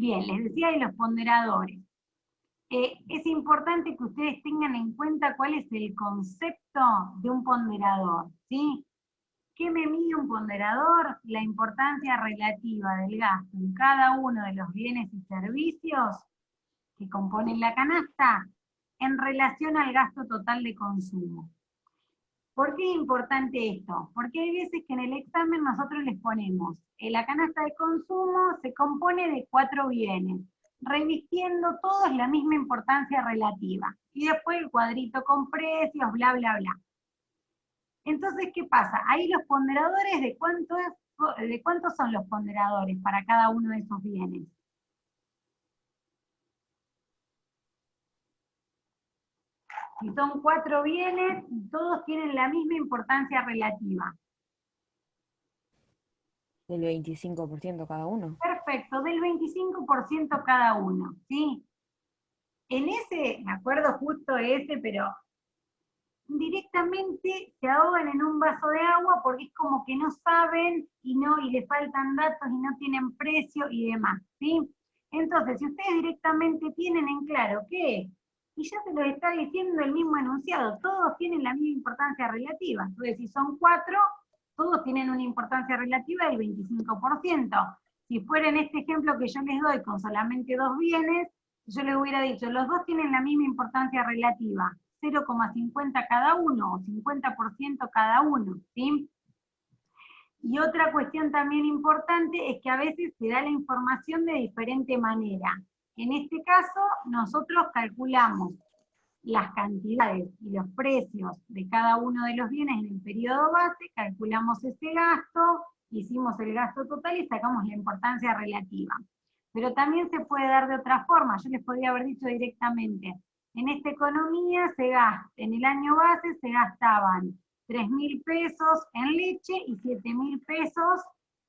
Bien, les decía de los ponderadores. Es importante que ustedes tengan en cuenta cuál es el concepto de un ponderador, ¿sí? ¿Qué me mide un ponderador? La importancia relativa del gasto en cada uno de los bienes y servicios que componen la canasta en relación al gasto total de consumo. ¿Por qué es importante esto? Porque hay veces que en el examen nosotros les ponemos, la canasta de consumo se compone de 4 bienes, revistiendo todos la misma importancia relativa. Y después el cuadrito con precios, bla, bla, bla. Entonces, ¿qué pasa? Ahí los ponderadores, ¿de cuántos son los ponderadores para cada uno de esos bienes? Si son 4 bienes, todos tienen la misma importancia relativa. Del 25% cada uno. Perfecto, del 25% cada uno, ¿sí? En ese, me acuerdo justo de ese, pero directamente se ahogan en un vaso de agua porque es como que no saben y les faltan datos y no tienen precio y demás, ¿sí? Entonces, si ustedes directamente tienen en claro qué es, y ya se lo está diciendo el mismo enunciado, todos tienen la misma importancia relativa. Entonces, si son 4, todos tienen una importancia relativa del 25%. Si fuera en este ejemplo que yo les doy con solamente 2 bienes, yo les hubiera dicho, los dos tienen la misma importancia relativa, 0,50 cada uno, o 50% cada uno, ¿sí? Y otra cuestión también importante es que a veces se da la información de diferente manera. En este caso, nosotros calculamos las cantidades y los precios de cada uno de los bienes en el periodo base, calculamos ese gasto, hicimos el gasto total y sacamos la importancia relativa. Pero también se puede dar de otra forma, yo les podría haber dicho directamente, en esta economía en el año base se gastaban 3.000 pesos en leche y 7.000 pesos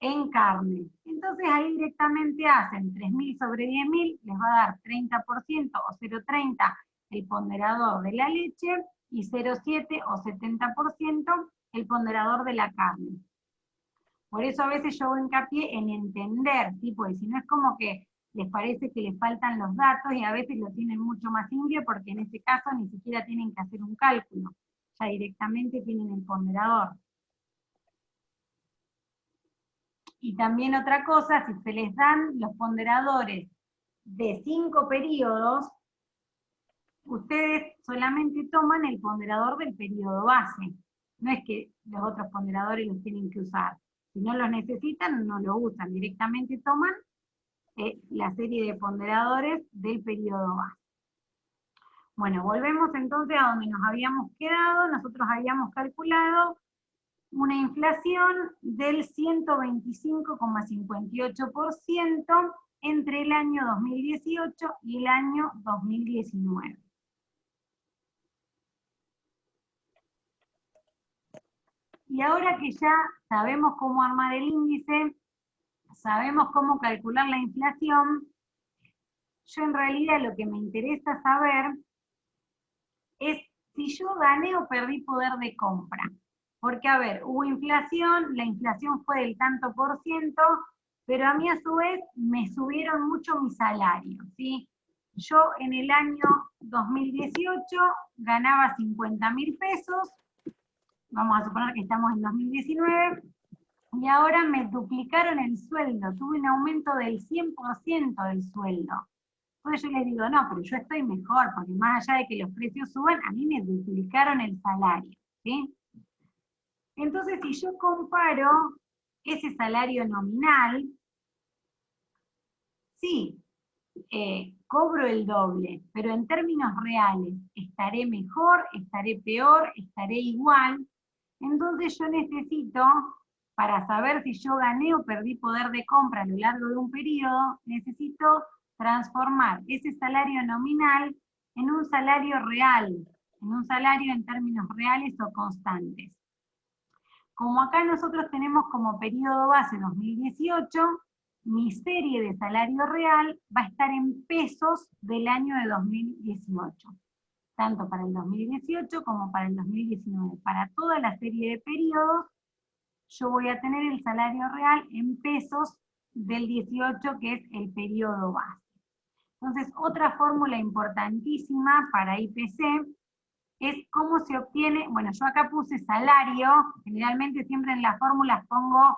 en carne. Entonces ahí directamente hacen 3.000 sobre 10.000, les va a dar 30% o 0,30 el ponderador de la leche y 0,7 o 70% el ponderador de la carne. Por eso a veces yo hago hincapié en entender, ¿sí? Porque si no es como que les parece que les faltan los datos y a veces lo tienen mucho más simple porque en este caso ni siquiera tienen que hacer un cálculo, ya directamente tienen el ponderador. Y también otra cosa, si se les dan los ponderadores de 5 periodos, ustedes solamente toman el ponderador del periodo base. No es que los otros ponderadores los tienen que usar. Si no los necesitan, no lo usan. Directamente toman la serie de ponderadores del periodo base. Bueno, volvemos entonces a donde nos habíamos quedado. Nosotros habíamos calculado una inflación del 125,58% entre el año 2018 y el año 2019. Y ahora que ya sabemos cómo armar el índice, sabemos cómo calcular la inflación, yo en realidad lo que me interesa saber es si yo gané o perdí poder de compra. Porque, a ver, hubo inflación, la inflación fue del tanto por ciento, pero a mí a su vez me subieron mucho mi salario, ¿sí? Yo en el año 2018 ganaba 50.000 pesos, vamos a suponer que estamos en 2019, y ahora me duplicaron el sueldo, tuve un aumento del 100% del sueldo. Entonces yo les digo, no, pero yo estoy mejor, porque más allá de que los precios suban, a mí me duplicaron el salario, ¿sí? Entonces si yo comparo ese salario nominal, sí, cobro el doble, pero en términos reales, ¿estaré mejor, estaré peor, estaré igual? Entonces yo necesito, para saber si yo gané o perdí poder de compra a lo largo de un periodo, necesito transformar ese salario nominal en un salario real, en un salario en términos reales o constantes. Como acá nosotros tenemos como periodo base 2018, mi serie de salario real va a estar en pesos del año de 2018, tanto para el 2018 como para el 2019. Para toda la serie de periodos, yo voy a tener el salario real en pesos del 18, que es el periodo base. Entonces, otra fórmula importantísima para IPC es cómo se obtiene, bueno, yo acá puse salario, generalmente siempre en las fórmulas pongo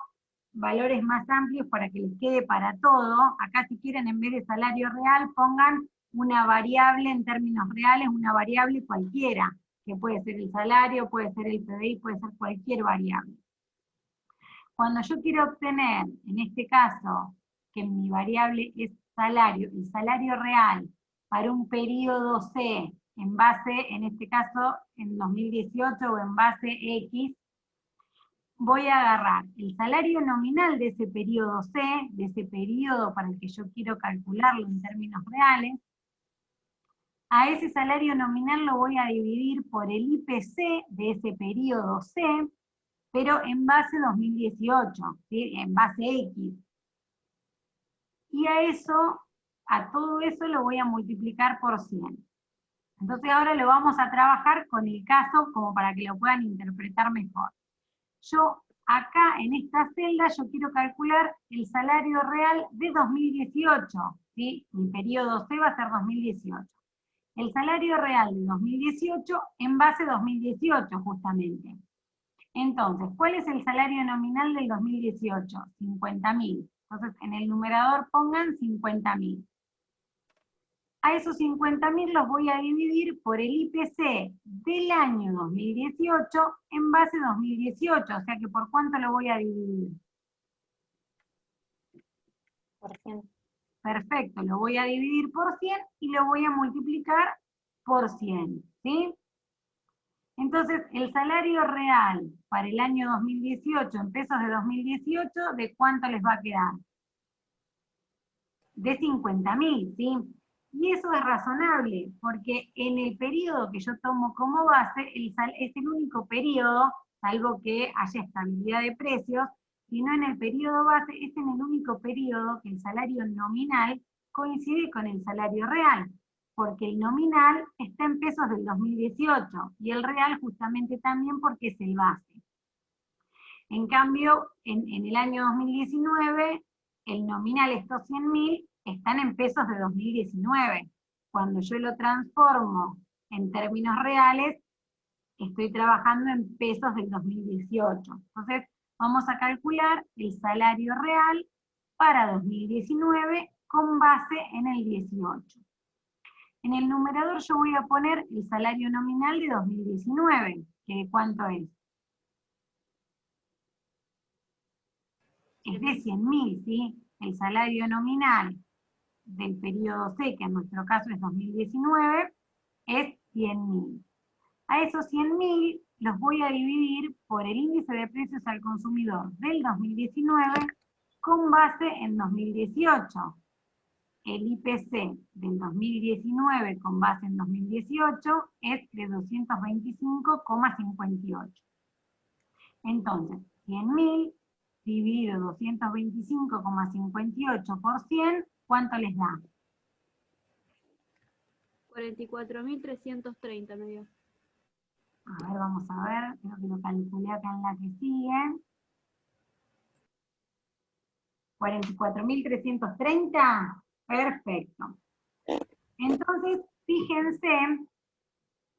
valores más amplios para que les quede para todo. Acá si quieren en vez de salario real pongan una variable en términos reales, una variable cualquiera, que puede ser el salario, puede ser el PBI, puede ser cualquier variable. Cuando yo quiero obtener, en este caso, que mi variable es salario, el salario real para un periodo C, en base, en este caso, en 2018 o en base X, voy a agarrar el salario nominal de ese periodo C, de ese periodo para el que yo quiero calcularlo en términos reales. A ese salario nominal lo voy a dividir por el IPC de ese periodo C, pero en base 2018, ¿sí? En base X. Y a todo eso lo voy a multiplicar por 100. Entonces ahora lo vamos a trabajar con el caso como para que lo puedan interpretar mejor. Yo acá en esta celda yo quiero calcular el salario real de 2018, ¿sí? Mi periodo C va a ser 2018. El salario real de 2018 en base 2018 justamente. Entonces, ¿cuál es el salario nominal del 2018? 50.000. Entonces, en el numerador pongan 50.000. A esos 50.000 los voy a dividir por el IPC del año 2018 en base 2018. O sea que, ¿por cuánto lo voy a dividir? Por 100. Perfecto, lo voy a dividir por 100 y lo voy a multiplicar por 100. ¿Sí? Entonces, el salario real para el año 2018, en pesos de 2018, ¿de cuánto les va a quedar? De 50.000, ¿sí? Y eso es razonable, porque en el periodo que yo tomo como base, es el único periodo, salvo que haya estabilidad de precios, sino en el periodo base, es en el único periodo que el salario nominal coincide con el salario real, porque el nominal está en pesos del 2018, y el real justamente también porque es el base. En cambio, en el año 2019, el nominal, estos 100.000, están en pesos de 2019. Cuando yo lo transformo en términos reales, estoy trabajando en pesos del 2018. Entonces, vamos a calcular el salario real para 2019 con base en el 18. En el numerador yo voy a poner el salario nominal de 2019, que ¿de cuánto es? Es de 100.000, ¿sí? El salario nominal del periodo C, que en nuestro caso es 2019, es 100.000. A esos 100.000 los voy a dividir por el índice de precios al consumidor del 2019 con base en 2018. El IPC del 2019 con base en 2018 es de 225,58. Entonces, 100.000 dividido 225,58 por 100, ¿cuánto les da? 44.330 me dio. A ver, vamos a ver, creo que lo calculé acá en la que sigue. 44.330, perfecto. Entonces, fíjense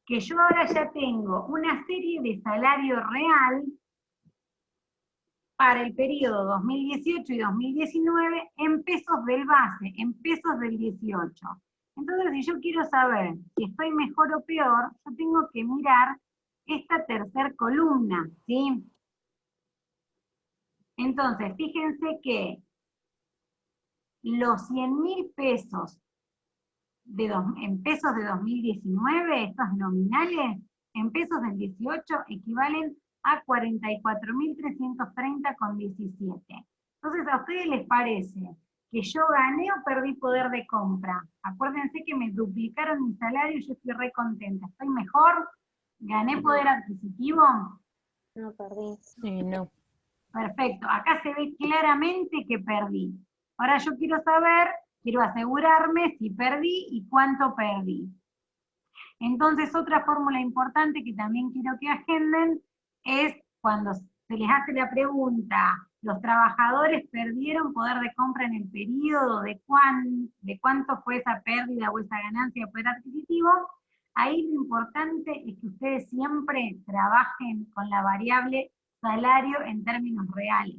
que yo ahora ya tengo una serie de salario real para el periodo 2018 y 2019 en pesos del base, en pesos del 18. Entonces, si yo quiero saber si estoy mejor o peor, yo tengo que mirar esta tercer columna, ¿sí? Entonces, fíjense que los 100.000 pesos en pesos de 2019, estos nominales, en pesos del 18 equivalen a 44.330,17. Entonces, ¿a ustedes les parece que yo gané o perdí poder de compra? Acuérdense que me duplicaron mi salario y yo estoy re contenta. ¿Estoy mejor? ¿Gané poder adquisitivo? No perdí. No. Perfecto, acá se ve claramente que perdí. Ahora yo quiero saber, quiero asegurarme si perdí y cuánto perdí. Entonces, otra fórmula importante que también quiero que agenden es cuando se les hace la pregunta, los trabajadores perdieron poder de compra en el periodo, de cuánto fue esa pérdida o esa ganancia de poder adquisitivo. Ahí lo importante es que ustedes siempre trabajen con la variable salario en términos reales,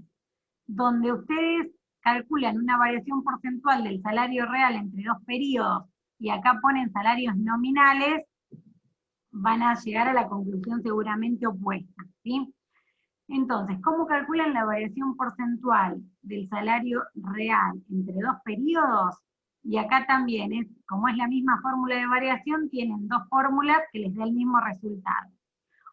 donde ustedes calculan una variación porcentual del salario real entre dos periodos, y acá ponen salarios nominales, van a llegar a la conclusión seguramente opuesta, ¿sí? Entonces, ¿cómo calculan la variación porcentual del salario real entre dos periodos? Y acá también, como es la misma fórmula de variación, tienen dos fórmulas que les da el mismo resultado.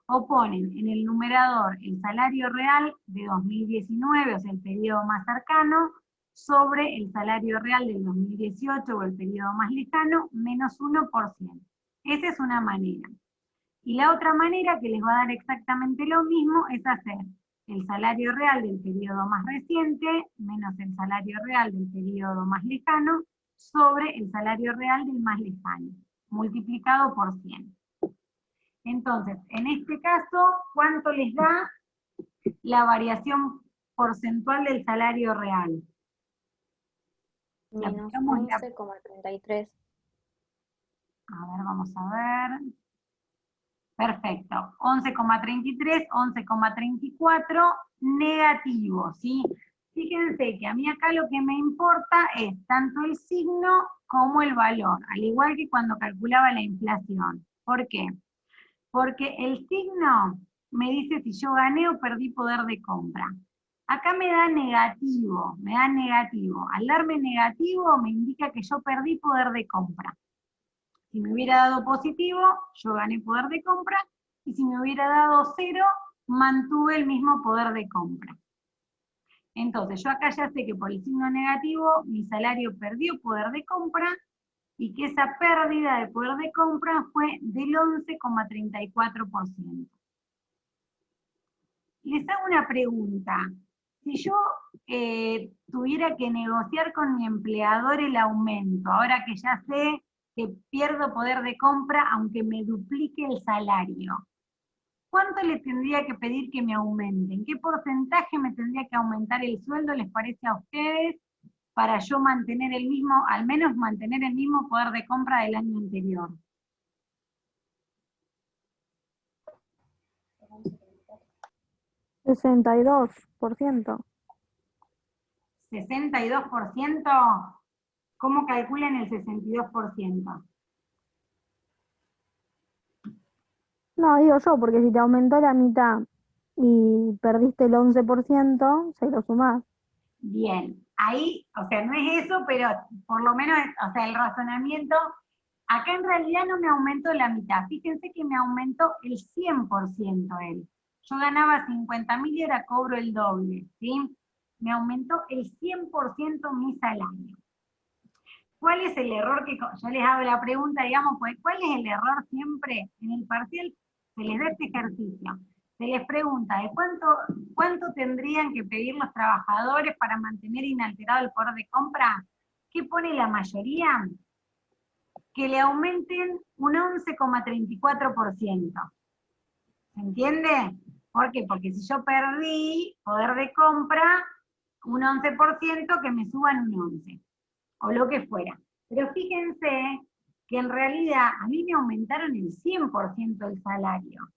O ponen en el numerador el salario real de 2019, o sea, el periodo más cercano, sobre el salario real del 2018, o el periodo más lejano, menos 1%. Esa es una manera. Y la otra manera, que les va a dar exactamente lo mismo, es hacer el salario real del periodo más reciente menos el salario real del periodo más lejano sobre el salario real del más lejano, multiplicado por 100. Entonces, en este caso, ¿cuánto les da la variación porcentual del salario real? Menos Aplicamos la... 11,33. A ver, vamos a ver. Perfecto, 11,33, 11,34, negativo, ¿sí? Fíjense que a mí acá lo que me importa es tanto el signo como el valor, al igual que cuando calculaba la inflación. ¿Por qué? Porque el signo me dice si yo gané o perdí poder de compra. Acá me da negativo, me da negativo. Al darme negativo me indica que yo perdí poder de compra. Si me hubiera dado positivo, yo gané poder de compra, y si me hubiera dado 0, mantuve el mismo poder de compra. Entonces, yo acá ya sé que por el signo negativo, mi salario perdió poder de compra, y que esa pérdida de poder de compra fue del 11,34%. Les hago una pregunta. Si yo tuviera que negociar con mi empleador el aumento, ahora que ya sé que pierdo poder de compra aunque me duplique el salario, ¿cuánto le tendría que pedir que me aumenten? ¿Qué porcentaje me tendría que aumentar el sueldo, les parece a ustedes, para yo mantener el mismo, al menos mantener el mismo poder de compra del año anterior? 62%. 62%, ¿cómo calculan el 62%? No, digo yo, porque si te aumentó la mitad y perdiste el 11%, se lo sumás. Bien, ahí, o sea, no es eso, pero por lo menos, o sea, el razonamiento, acá en realidad no me aumentó la mitad, fíjense que me aumentó el 100% él. Yo ganaba 50.000 y ahora cobro el doble, ¿sí? Me aumentó el 100% mi salario. ¿Cuál es el error que, yo les hago la pregunta, digamos, pues, ¿cuál es el error siempre? En el parcial se les da este ejercicio. Se les pregunta de cuánto tendrían que pedir los trabajadores para mantener inalterado el poder de compra. ¿Qué pone la mayoría? Que le aumenten un 11,34%. ¿Se entiende? ¿Por qué? Porque si yo perdí poder de compra, un 11%, que me suban un 11%. O lo que fuera. Pero fíjense que en realidad a mí me aumentaron el 100% el salario.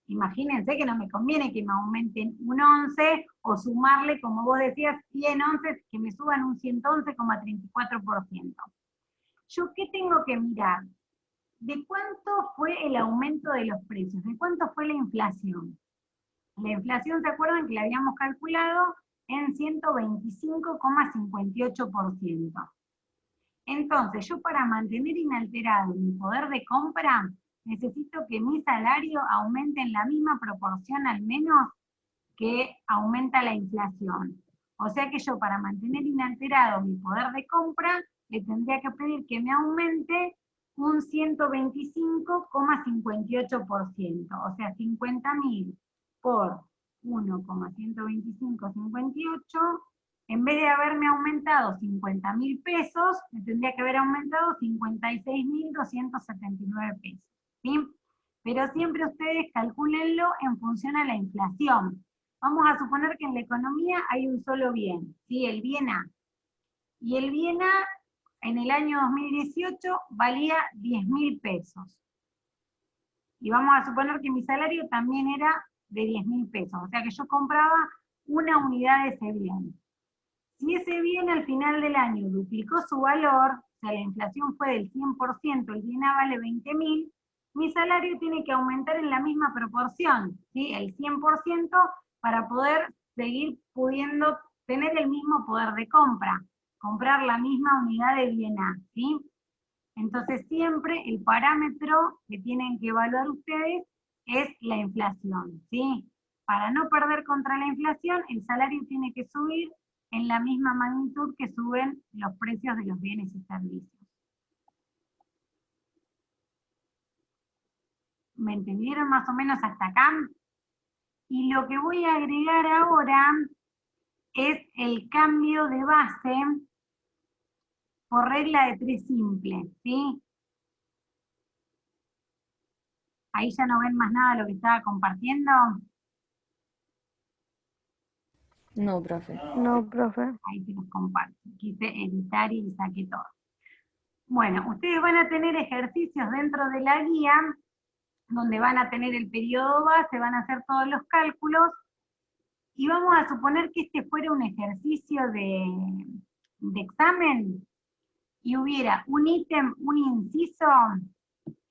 Imagínense que no me conviene que me aumenten un 11 o sumarle, como vos decías, 100 onces, que me suban un 111,34%. ¿Yo qué tengo que mirar? ¿De cuánto fue el aumento de los precios? ¿De cuánto fue la inflación? La inflación, ¿se acuerdan que la habíamos calculado en 125,58%? Entonces, yo para mantener inalterado mi poder de compra, necesito que mi salario aumente en la misma proporción al menos que aumenta la inflación. O sea que yo para mantener inalterado mi poder de compra, le tendría que pedir que me aumente un 125,58%. O sea, 50.000 por 1,12558, en vez de haberme aumentado 50.000 pesos, me tendría que haber aumentado 56.279 pesos, ¿sí? Pero siempre ustedes calcúlenlo en función a la inflación. Vamos a suponer que en la economía hay un solo bien, ¿sí? El bien A. Y el bien A en el año 2018 valía 10.000 pesos. Y vamos a suponer que mi salario también era de 10.000 pesos. O sea que yo compraba una unidad de ese bien. Si ese bien al final del año duplicó su valor, o sea, la inflación fue del 100%, el bien A vale 20.000, mi salario tiene que aumentar en la misma proporción, ¿sí? El 100% para poder seguir pudiendo tener el mismo poder de compra, comprar la misma unidad de bien A, ¿sí? Entonces siempre el parámetro que tienen que evaluar ustedes es la inflación, ¿sí? Para no perder contra la inflación, el salario tiene que subir en la misma magnitud que suben los precios de los bienes y servicios. ¿Me entendieron más o menos hasta acá? Y lo que voy a agregar ahora es el cambio de base por regla de 3 simple, ¿sí? Ahí ya no ven más nada de lo que estaba compartiendo. No, profe. No, profe. Ahí se los comparto. Quise editar y saqué todo. Bueno, ustedes van a tener ejercicios dentro de la guía, donde van a tener el periodo base, van a hacer todos los cálculos, y vamos a suponer que este fuera un ejercicio de examen, y hubiera un ítem, un inciso,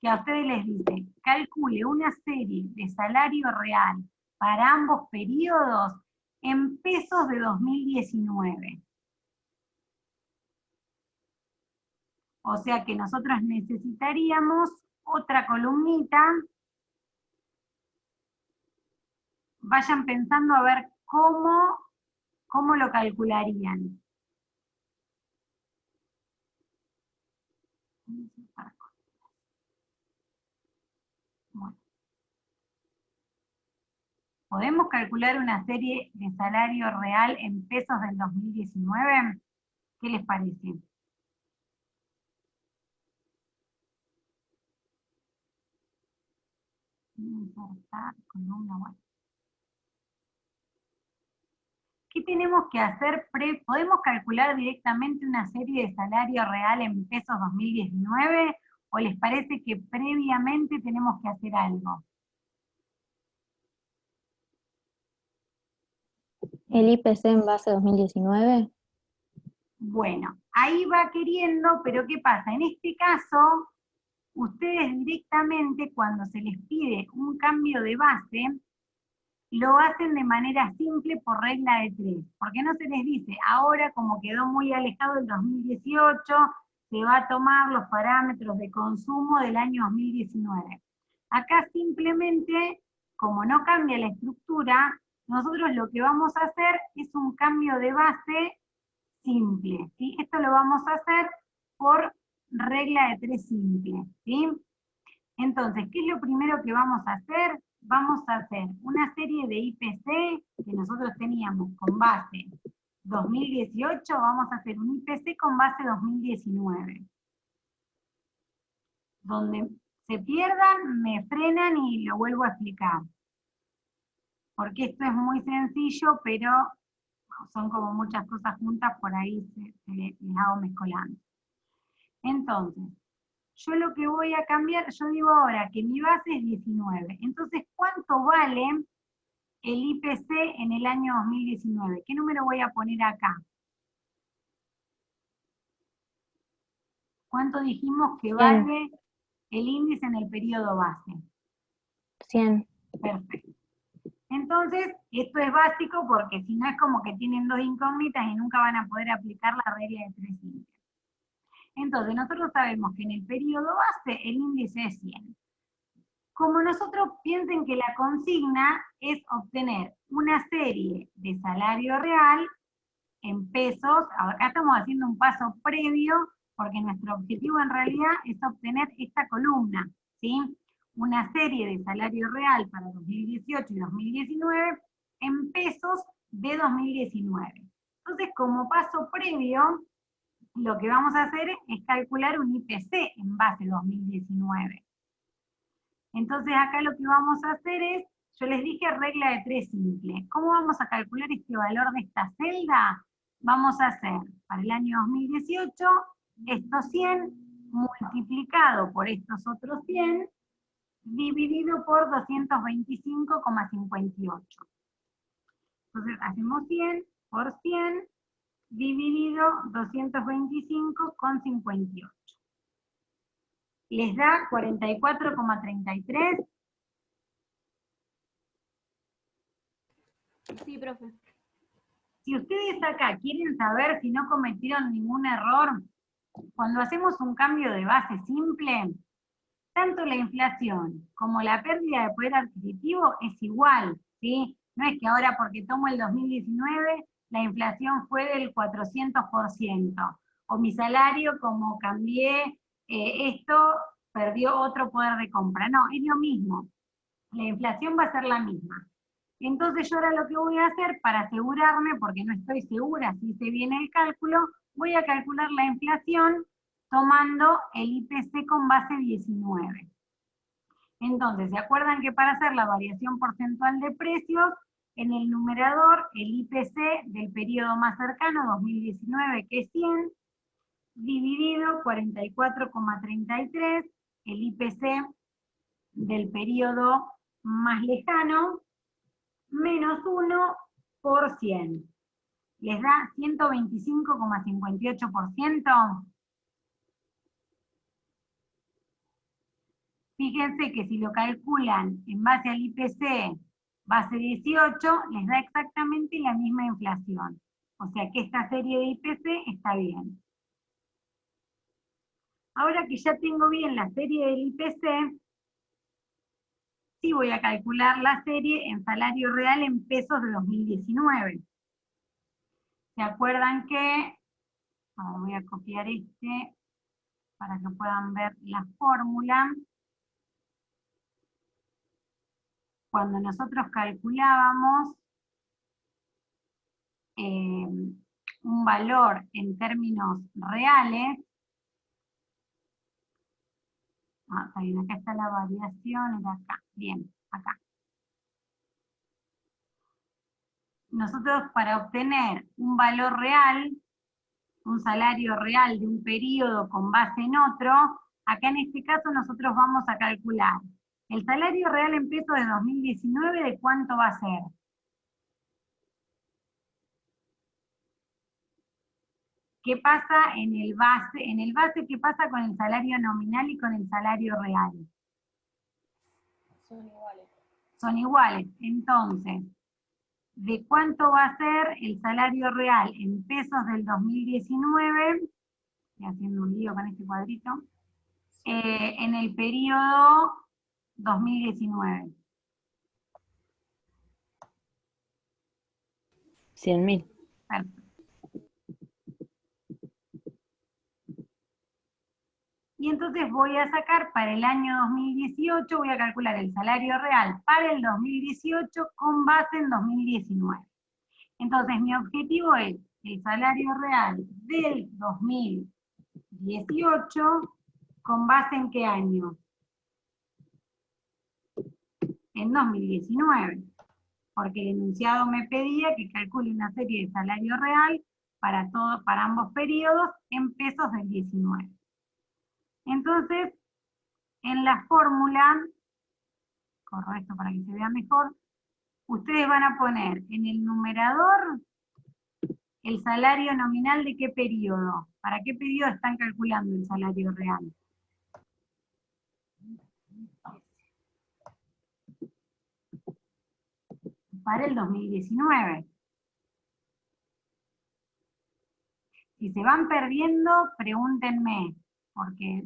que a ustedes les dice, calcule una serie de salario real para ambos periodos en pesos de 2019. O sea que nosotros necesitaríamos otra columnita. Vayan pensando a ver cómo lo calcularían. Bueno. ¿Podemos calcular una serie de salario real en pesos del 2019? ¿Qué les parece? Insertar columna, bueno. ¿Qué tenemos que hacer? ¿Podemos calcular directamente una serie de salario real en pesos 2019? ¿O les parece que previamente tenemos que hacer algo? ¿El IPC en base 2019? Bueno, ahí va queriendo, pero ¿qué pasa? En este caso, ustedes directamente cuando se les pide un cambio de base, lo hacen de manera simple por regla de 3, porque no se les dice, ahora como quedó muy alejado el 2018, se va a tomar los parámetros de consumo del año 2019. Acá simplemente, como no cambia la estructura, nosotros lo que vamos a hacer es un cambio de base simple, ¿sí? Esto lo vamos a hacer por regla de 3 simple, ¿sí? Entonces, ¿qué es lo primero que vamos a hacer? Vamos a hacer una serie de IPC que nosotros teníamos con base 2018, vamos a hacer un IPC con base 2019. Donde se pierdan, me frenan y lo vuelvo a explicar. Porque esto es muy sencillo, pero son como muchas cosas juntas, por ahí les hago mezcolando. Entonces, yo lo que voy a cambiar, yo digo ahora que mi base es 19. Entonces, ¿cuánto vale el IPC en el año 2019? ¿Qué número voy a poner acá? ¿Cuánto dijimos que 100. vale el índice en el periodo base? 100. Perfecto. Entonces, esto es básico porque si no es como que tienen dos incógnitas y nunca van a poder aplicar la regla de 3 índices. Entonces, nosotros sabemos que en el periodo base el índice es 100. Como nosotros piensen que la consigna es obtener una serie de salario real en pesos, acá estamos haciendo un paso previo, porque nuestro objetivo en realidad es obtener esta columna, ¿sí? Una serie de salario real para 2018 y 2019 en pesos de 2019. Entonces, como paso previo, lo que vamos a hacer es calcular un IPC en base 2019. Entonces acá lo que vamos a hacer es, Yo les dije regla de 3 simple. ¿Cómo vamos a calcular este valor de esta celda? Vamos a hacer para el año 2018 estos 100 multiplicado por estos otros 100 dividido por 225,58. Entonces hacemos 100 por 100 dividido 225,58. Les da 44,33. Sí, profe. Si ustedes acá quieren saber si no cometieron ningún error, cuando hacemos un cambio de base simple, tanto la inflación como la pérdida de poder adquisitivo es igual, ¿sí? No es que ahora porque tomo el 2019, la inflación fue del 400%, o mi salario como cambié esto, perdió otro poder de compra. No, es lo mismo. La inflación va a ser la misma. Entonces yo ahora lo que voy a hacer para asegurarme, porque no estoy segura si hice bien el cálculo, voy a calcular la inflación tomando el IPC con base 19. Entonces, ¿se acuerdan que para hacer la variación porcentual de precios, en el numerador el IPC del periodo más cercano, 2019, que es 100, dividido 44,33, el IPC del periodo más lejano, menos 1 por 100. ¿Les da 125,58%? Fíjense que si lo calculan en base al IPC base 18, les da exactamente la misma inflación. O sea que esta serie de IPC está bien. Ahora que ya tengo bien la serie del IPC, sí voy a calcular la serie en salario real en pesos de 2019. ¿Se acuerdan que? Ahora voy a copiar este para que puedan ver la fórmula. Cuando nosotros calculábamos un valor en términos reales, está bien, acá está la variación, era acá, bien, acá. Nosotros para obtener un valor real, un salario real de un periodo con base en otro, acá en este caso nosotros vamos a calcular el salario real en pesos de 2019, ¿de cuánto va a ser? ¿Qué pasa en el base? En el base, ¿qué pasa con el salario nominal y con el salario real? Son iguales. Son iguales. Entonces, ¿de cuánto va a ser el salario real en pesos del 2019? Estoy haciendo un lío con este cuadrito. En el periodo 2019. 100.000. Perfecto. Y entonces voy a sacar para el año 2018, voy a calcular el salario real para el 2018 con base en 2019. Entonces mi objetivo es el salario real del 2018 con base en qué año? En 2019. Porque el enunciado me pedía que calcule una serie de salario real para ambos periodos en pesos del 19. Entonces, en la fórmula, corro esto para que se vea mejor, ustedes van a poner en el numerador el salario nominal de qué periodo. ¿Para qué periodo están calculando el salario real? Para el 2019. Si se van perdiendo, pregúntenme, porque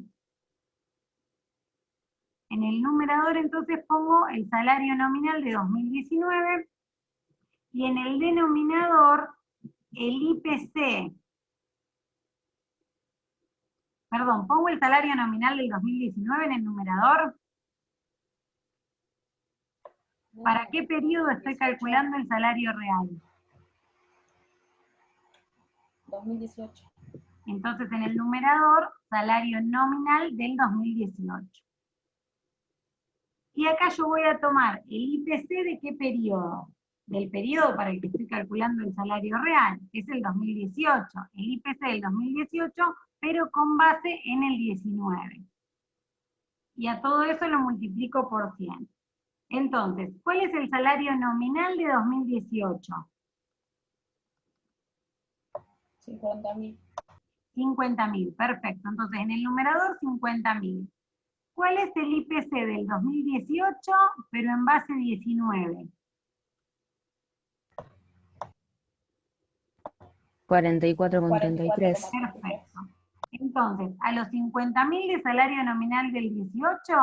en el numerador entonces pongo el salario nominal de 2019 y en el denominador el IPC. Perdón, pongo el salario nominal del 2019 en el numerador. ¿Para qué periodo estoy calculando el salario real? 2018. Entonces en el numerador, salario nominal del 2018. Y acá yo voy a tomar el IPC de qué periodo. Del periodo para el que estoy calculando el salario real, que es el 2018. El IPC del 2018, pero con base en el 19. Y a todo eso lo multiplico por 100. Entonces, ¿cuál es el salario nominal de 2018? 50.000. 50.000, perfecto. Entonces, en el numerador, 50.000. ¿Cuál es el IPC del 2018, pero en base 19? 44,33. Perfecto. Entonces, a los 50.000 de salario nominal del 18,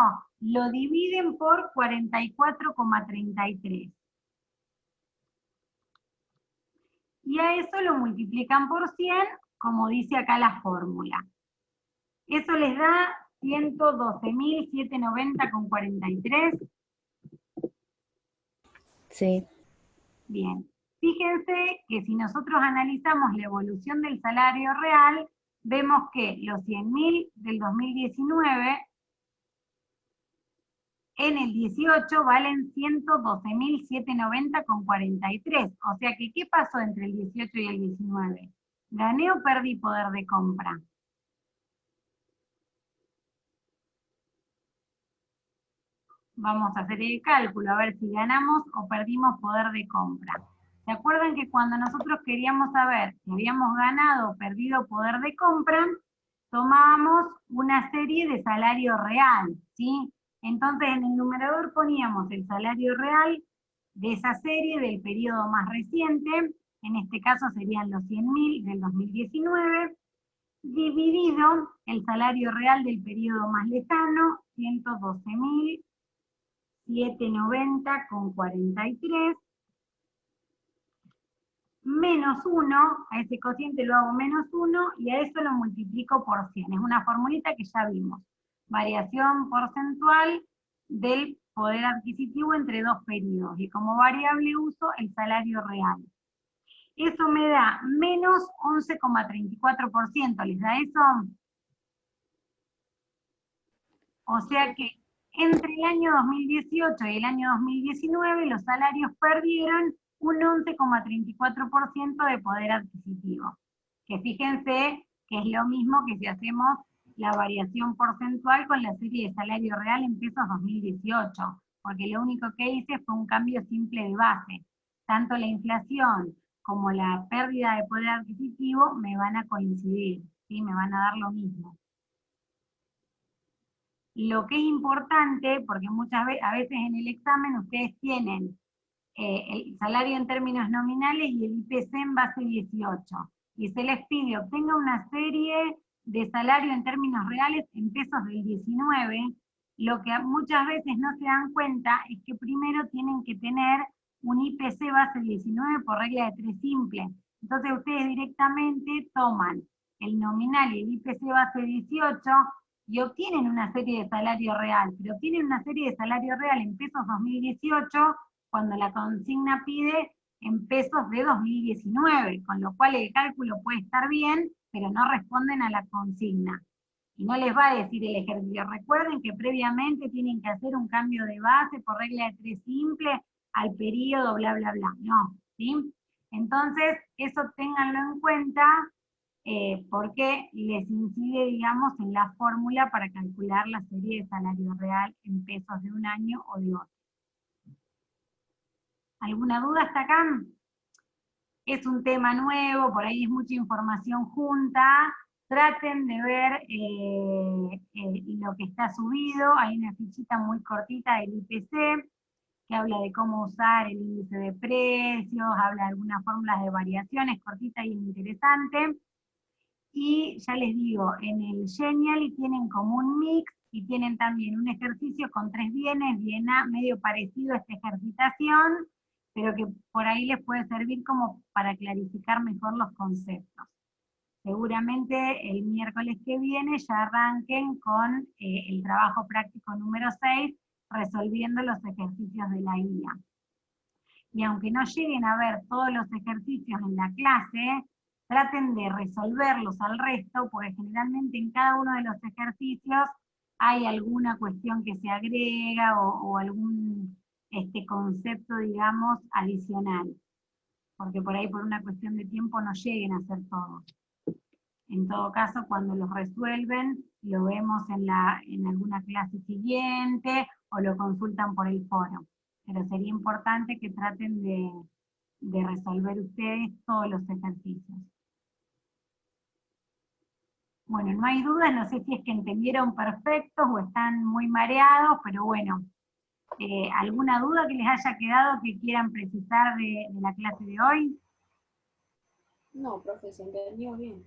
lo dividen por 44,33. Y a eso lo multiplican por 100, como dice acá la fórmula. Eso les da 112.790,43. Sí. Bien. Fíjense que si nosotros analizamos la evolución del salario real, vemos que los 100.000 del 2019 en el 18 valen 112.790,43. O sea que, ¿qué pasó entre el 18 y el 19? ¿Gané o perdí poder de compra? Vamos a hacer el cálculo, a ver si ganamos o perdimos poder de compra. ¿Se acuerdan que cuando nosotros queríamos saber si habíamos ganado o perdido poder de compra, tomábamos una serie de salario real, ¿sí? Entonces en el numerador poníamos el salario real de esa serie del periodo más reciente, en este caso serían los 100.000 del 2019, dividido el salario real del periodo más lejano, 112.790,43, menos 1, a ese cociente lo hago menos 1, y a eso lo multiplico por 100. Es una formulita que ya vimos. Variación porcentual del poder adquisitivo entre dos periodos, y como variable uso el salario real. Eso me da menos 11,34%, ¿les da eso? O sea que entre el año 2018 y el año 2019 los salarios perdieron un 11,34% de poder adquisitivo. Que fíjense que es lo mismo que si hacemos la variación porcentual con la serie de salario real en pesos 2018, porque lo único que hice fue un cambio simple de base. Tanto la inflación como la pérdida de poder adquisitivo me van a coincidir, ¿sí? Me van a dar lo mismo. Lo que es importante, porque muchas veces, a veces en el examen ustedes tienen el salario en términos nominales y el IPC en base 18. Y se les pide obtenga una serie de salario en términos reales en pesos del 19. Lo que muchas veces no se dan cuenta es que primero tienen que tener un IPC base 19 por regla de 3 simple. Entonces ustedes directamente toman el nominal y el IPC base 18 y obtienen una serie de salario real, pero obtienen una serie de salario real en pesos 2018 cuando la consigna pide en pesos de 2019, con lo cual el cálculo puede estar bien, pero no responden a la consigna. Y no les va a decir el ejercicio. Recuerden que previamente tienen que hacer un cambio de base por regla de 3 simple al periodo, bla, bla, bla. No, ¿sí? Entonces, eso ténganlo en cuenta porque les incide, digamos, en la fórmula para calcular la serie de salario real en pesos de un año o de otro. ¿Alguna duda hasta acá? Es un tema nuevo, por ahí es mucha información junta. Traten de ver lo que está subido. Hay una fichita muy cortita del IPC que habla de cómo usar el índice de precios, habla de algunas fórmulas de variaciones, cortita y interesante. Y ya les digo, en el Genial tienen como un mix y tienen también un ejercicio con 3 bienes, bien A, medio parecido a esta ejercitación, pero que por ahí les puede servir como para clarificar mejor los conceptos. Seguramente el miércoles que viene ya arranquen con el trabajo práctico número 6, resolviendo los ejercicios de la guía. Y aunque no lleguen a ver todos los ejercicios en la clase, traten de resolverlos al resto, porque generalmente en cada uno de los ejercicios hay alguna cuestión que se agrega o algún concepto, digamos, adicional. Porque por ahí por una cuestión de tiempo no lleguen a hacer todo. En todo caso, cuando los resuelven, lo vemos en alguna clase siguiente o lo consultan por el foro. Pero sería importante que traten de resolver ustedes todos los ejercicios. Bueno, no hay dudas, no sé si es que entendieron perfectos o están muy mareados, pero bueno, ¿alguna duda que les haya quedado que quieran precisar de la clase de hoy? No, profe, se entendió bien.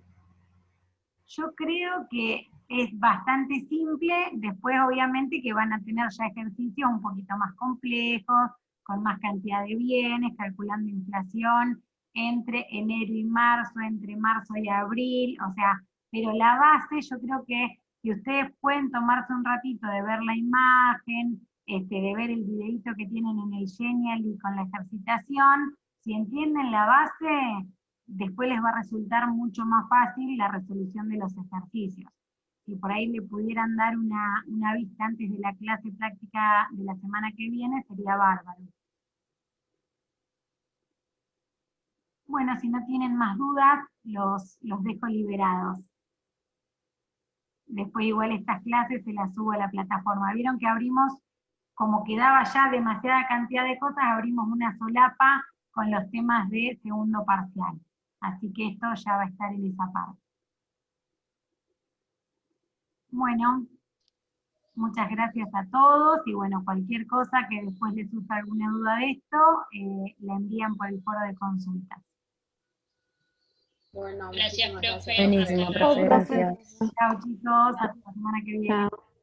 Yo creo que es bastante simple, después obviamente que van a tener ya ejercicios un poquito más complejos, con más cantidad de bienes, calculando inflación entre enero y marzo, entre marzo y abril, o sea, pero la base yo creo que si ustedes pueden tomarse un ratito de ver la imagen, de ver el videito que tienen en el Genial y con la ejercitación, si entienden la base, después les va a resultar mucho más fácil la resolución de los ejercicios. Si por ahí le pudieran dar una vista antes de la clase práctica de la semana que viene, sería bárbaro. Bueno, si no tienen más dudas, los dejo liberados. Después igual estas clases se las subo a la plataforma. Vieron que abrimos, como quedaba ya demasiada cantidad de cosas, abrimos una solapa con los temas de segundo parcial. Así que esto ya va a estar en esa parte. Bueno, muchas gracias a todos y bueno, cualquier cosa que después les surja alguna duda de esto, la envían por el foro de consultas. Bueno, Gracias, muchísimas profe. gracias. Buenísimo, profe, gracias. Chao chicos, hasta la semana que viene. Chao.